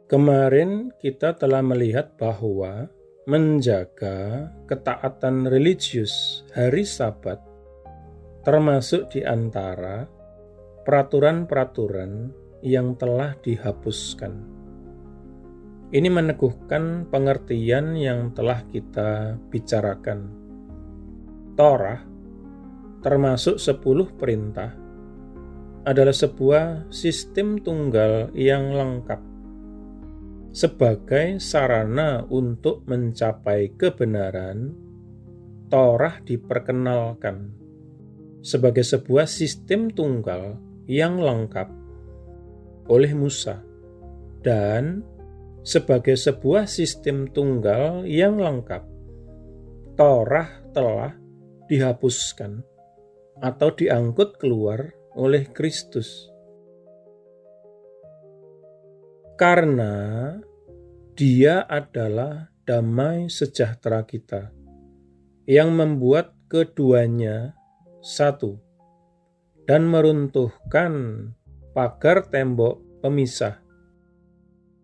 Kemarin kita telah melihat bahwa menjaga ketaatan religius hari Sabat termasuk di antara peraturan-peraturan yang telah dihapuskan. Ini meneguhkan pengertian yang telah kita bicarakan. Torah, termasuk 10 perintah, adalah sebuah sistem tunggal yang lengkap sebagai sarana untuk mencapai kebenaran. Torah diperkenalkan sebagai sebuah sistem tunggal yang lengkap oleh Musa, dan sebagai sebuah sistem tunggal yang lengkap, Torah telah dihapuskan atau diangkut keluar oleh Kristus. Karena Dia adalah damai sejahtera kita yang membuat keduanya satu dan meruntuhkan pagar tembok pemisah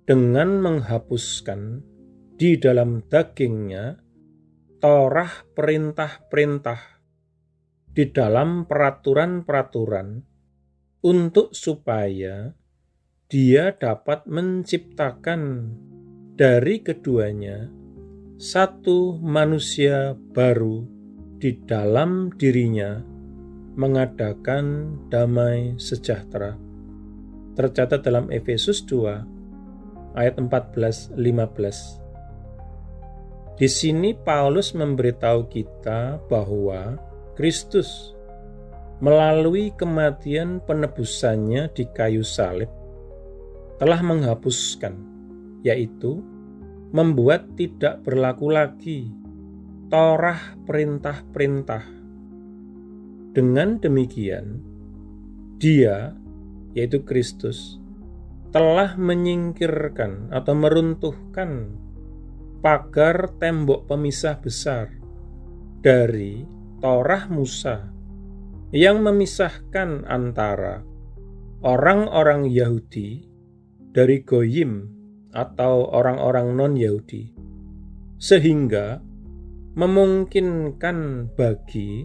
dengan menghapuskan di dalam dagingnya Torah perintah-perintah di dalam peraturan-peraturan untuk supaya Dia dapat menciptakan dari keduanya satu manusia baru di dalam dirinya, mengadakan damai sejahtera. Tercatat dalam Efesus 2 ayat 14-15. Di sini Paulus memberitahu kita bahwa Kristus melalui kematian penebusannya di kayu salib telah menghapuskan, yaitu membuat tidak berlaku lagi Torah perintah-perintah. Dengan demikian, Dia, yaitu Kristus, telah menyingkirkan atau meruntuhkan pagar tembok pemisah besar dari Torah Musa yang memisahkan antara orang-orang Yahudi dari Goyim atau orang-orang non-Yahudi, sehingga memungkinkan bagi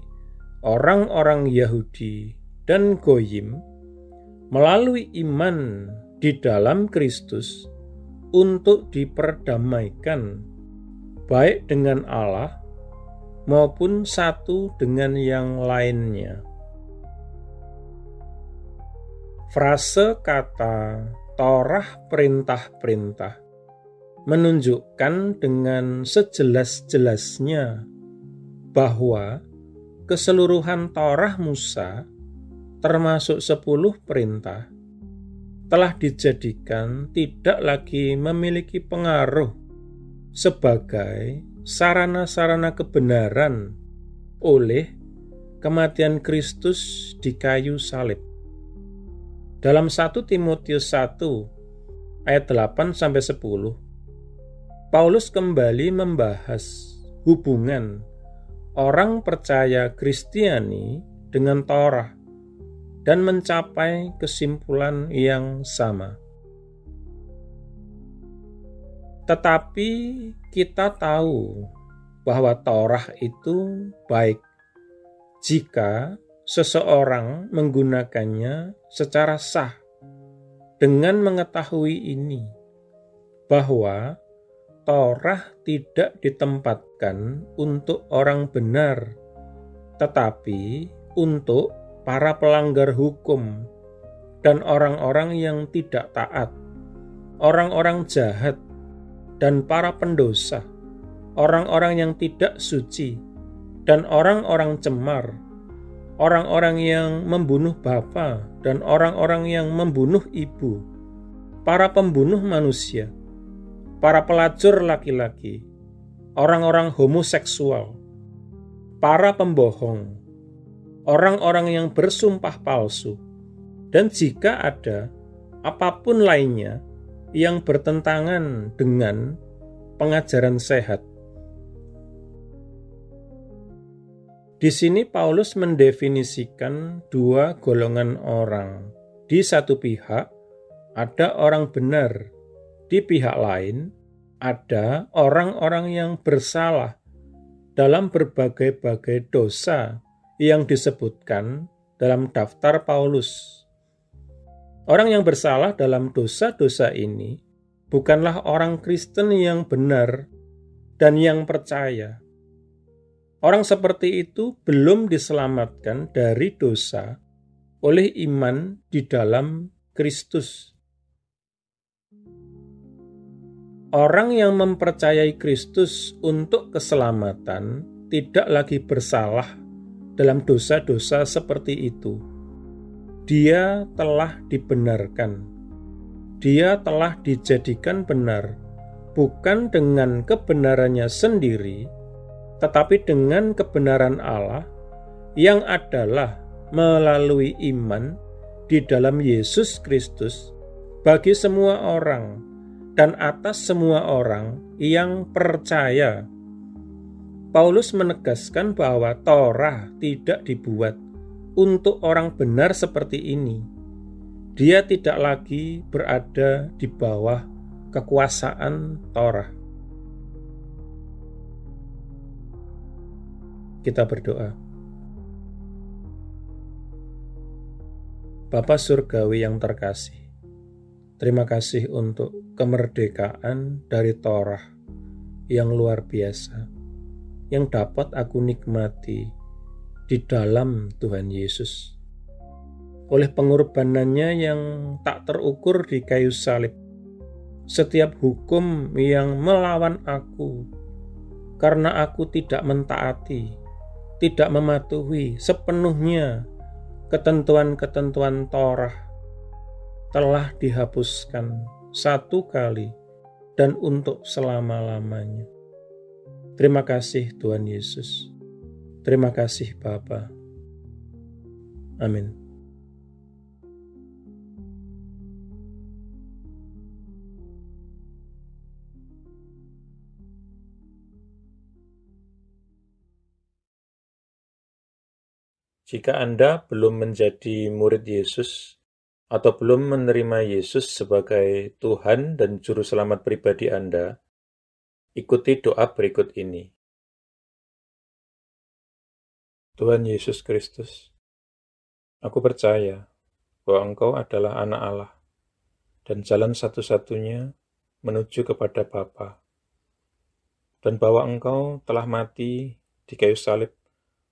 orang-orang Yahudi dan Goyim melalui iman di dalam Kristus untuk diperdamaikan baik dengan Allah maupun satu dengan yang lainnya. Frase kata Torah perintah-perintah menunjukkan dengan sejelas-jelasnya bahwa keseluruhan Torah Musa, termasuk 10 perintah, telah dijadikan tidak lagi memiliki pengaruh sebagai sarana-sarana kebenaran oleh kematian Kristus di kayu salib. Dalam 1 Timotius 1 ayat 8-10, Paulus kembali membahas hubungan orang percaya Kristiani dengan Torah dan mencapai kesimpulan yang sama. Tetapi kita tahu bahwa Torah itu baik jika seseorang menggunakannya secara sah, dengan mengetahui ini, bahwa Torah tidak ditempatkan untuk orang benar, tetapi untuk para pelanggar hukum dan orang-orang yang tidak taat, orang-orang jahat dan para pendosa, orang-orang yang tidak suci dan orang-orang cemar, orang-orang yang membunuh bapa dan orang-orang yang membunuh ibu, para pembunuh manusia, para pelacur laki-laki, orang-orang homoseksual, para pembohong, orang-orang yang bersumpah palsu, dan jika ada apapun lainnya yang bertentangan dengan pengajaran sehat. Di sini Paulus mendefinisikan dua golongan orang, Di satu pihak ada orang benar, di pihak lain ada orang-orang yang bersalah dalam berbagai-bagai dosa yang disebutkan dalam daftar Paulus. Orang yang bersalah dalam dosa-dosa ini bukanlah orang Kristen yang benar dan yang percaya. Orang seperti itu belum diselamatkan dari dosa oleh iman di dalam Kristus. Orang yang mempercayai Kristus untuk keselamatan tidak lagi bersalah dalam dosa-dosa seperti itu. Dia telah dibenarkan. Dia telah dijadikan benar, bukan dengan kebenarannya sendiri, tetapi dengan kebenaran Allah yang adalah melalui iman di dalam Yesus Kristus bagi semua orang dan atas semua orang yang percaya. Paulus menegaskan bahwa Torah tidak dibuat untuk orang benar seperti ini. Dia tidak lagi berada di bawah kekuasaan Torah. Kita berdoa. Bapa Surgawi yang terkasih, terima kasih untuk kemerdekaan dari Torah yang luar biasa, yang dapat aku nikmati di dalam Tuhan Yesus. Oleh pengorbanannya yang tak terukur di kayu salib, setiap hukum yang melawan aku, karena aku tidak mentaati, tidak mematuhi sepenuhnya ketentuan-ketentuan Torah, telah dihapuskan satu kali dan untuk selama-lamanya. Terima kasih Tuhan Yesus. Terima kasih Bapa. Amin. Jika Anda belum menjadi murid Yesus atau belum menerima Yesus sebagai Tuhan dan Juru Selamat pribadi Anda, ikuti doa berikut ini. Tuhan Yesus Kristus, aku percaya bahwa Engkau adalah anak Allah dan jalan satu-satunya menuju kepada Bapa, dan bahwa Engkau telah mati di kayu salib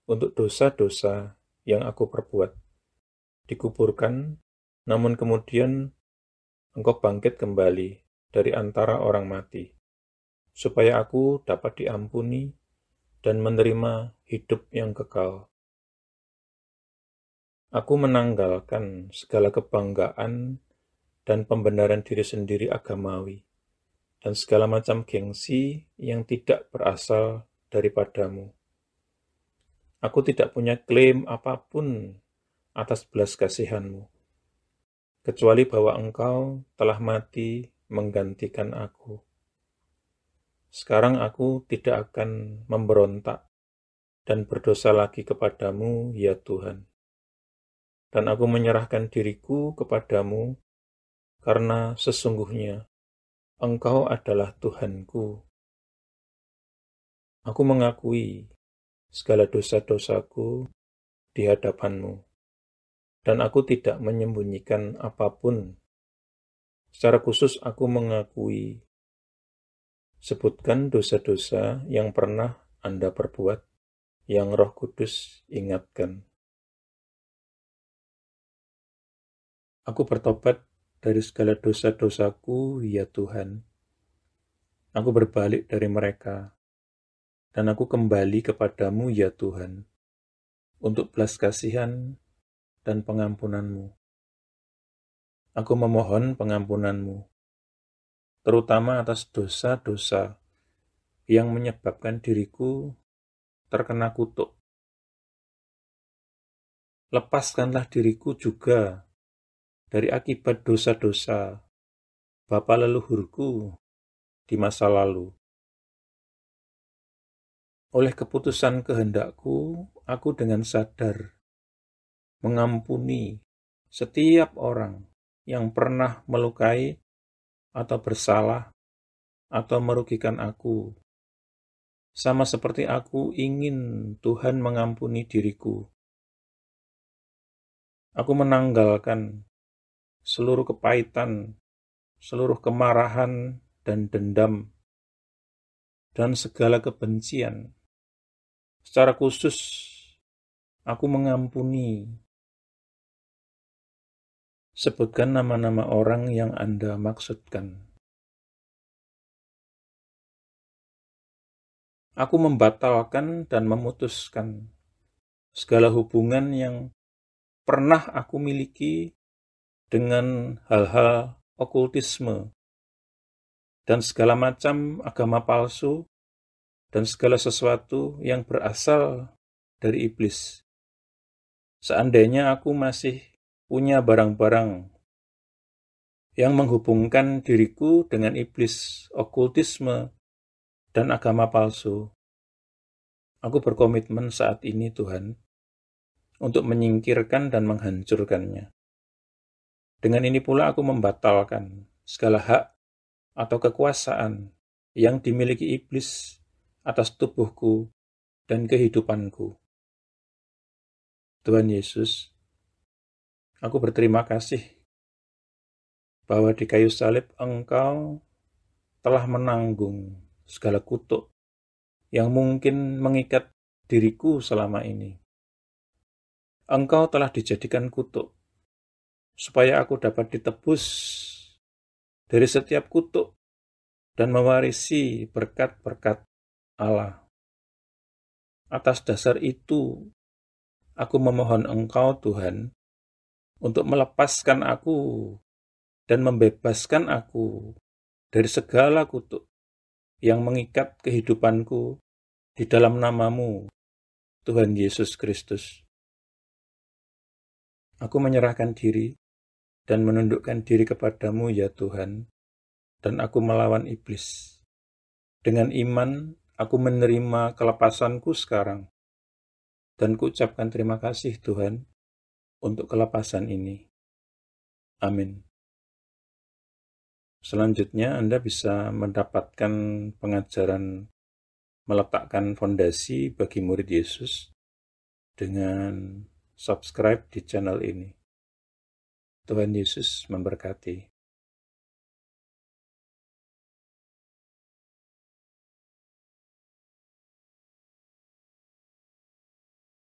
untuk dosa-dosa yang aku perbuat, dikuburkan, namun kemudian Engkau bangkit kembali dari antara orang mati, supaya aku dapat diampuni dan menerima hidup yang kekal. Aku menanggalkan segala kebanggaan dan pembenaran diri sendiri agamawi, dan segala macam gengsi yang tidak berasal daripadamu. Aku tidak punya klaim apapun atas belas kasihan-Mu, kecuali bahwa Engkau telah mati menggantikan aku. Sekarang aku tidak akan memberontak dan berdosa lagi kepadamu, ya Tuhan. Dan aku menyerahkan diriku kepadamu, karena sesungguhnya Engkau adalah Tuhanku. Aku mengakui segala dosa-dosaku di hadapan-Mu, dan aku tidak menyembunyikan apapun. Secara khusus aku mengakui, sebutkan dosa-dosa yang pernah Anda perbuat, yang Roh Kudus ingatkan. Aku bertobat dari segala dosa-dosaku, ya Tuhan. Aku berbalik dari mereka, dan aku kembali kepadamu, ya Tuhan, untuk belas kasihan dan pengampunan-Mu. Aku memohon pengampunan-Mu, terutama atas dosa-dosa yang menyebabkan diriku terkena kutuk. Lepaskanlah diriku juga dari akibat dosa-dosa bapa leluhurku di masa lalu. Oleh keputusan kehendakku, aku dengan sadar mengampuni setiap orang yang pernah melukai atau bersalah atau merugikan aku, sama seperti aku ingin Tuhan mengampuni diriku. Aku menanggalkan seluruh kepahitan, seluruh kemarahan dan dendam, dan segala kebencian. Secara khusus, aku mengampuni. Sebutkan nama-nama orang yang Anda maksudkan. Aku membatalkan dan memutuskan segala hubungan yang pernah aku miliki dengan hal-hal okultisme dan segala macam agama palsu dan segala sesuatu yang berasal dari iblis. Seandainya aku masih punya barang-barang yang menghubungkan diriku dengan iblis, okultisme, dan agama palsu, aku berkomitmen saat ini, Tuhan, untuk menyingkirkan dan menghancurkannya. Dengan ini pula aku membatalkan segala hak atau kekuasaan yang dimiliki iblis atas tubuhku dan kehidupanku. Tuhan Yesus, aku berterima kasih bahwa di kayu salib Engkau telah menanggung segala kutuk yang mungkin mengikat diriku selama ini. Engkau telah dijadikan kutuk, supaya aku dapat ditebus dari setiap kutuk dan mewarisi berkat-berkat Allah. Atas dasar itu, aku memohon Engkau, Tuhan, untuk melepaskan aku dan membebaskan aku dari segala kutuk yang mengikat kehidupanku di dalam nama-Mu, Tuhan Yesus Kristus. Aku menyerahkan diri dan menundukkan diri kepadamu, ya Tuhan, dan aku melawan iblis. Dengan iman, aku menerima kelepasanku sekarang, dan kuucapkan terima kasih, Tuhan, untuk kelepasan ini. Amin. Selanjutnya, Anda bisa mendapatkan pengajaran meletakkan fondasi bagi murid Yesus dengan subscribe di channel ini. Tuhan Yesus memberkati.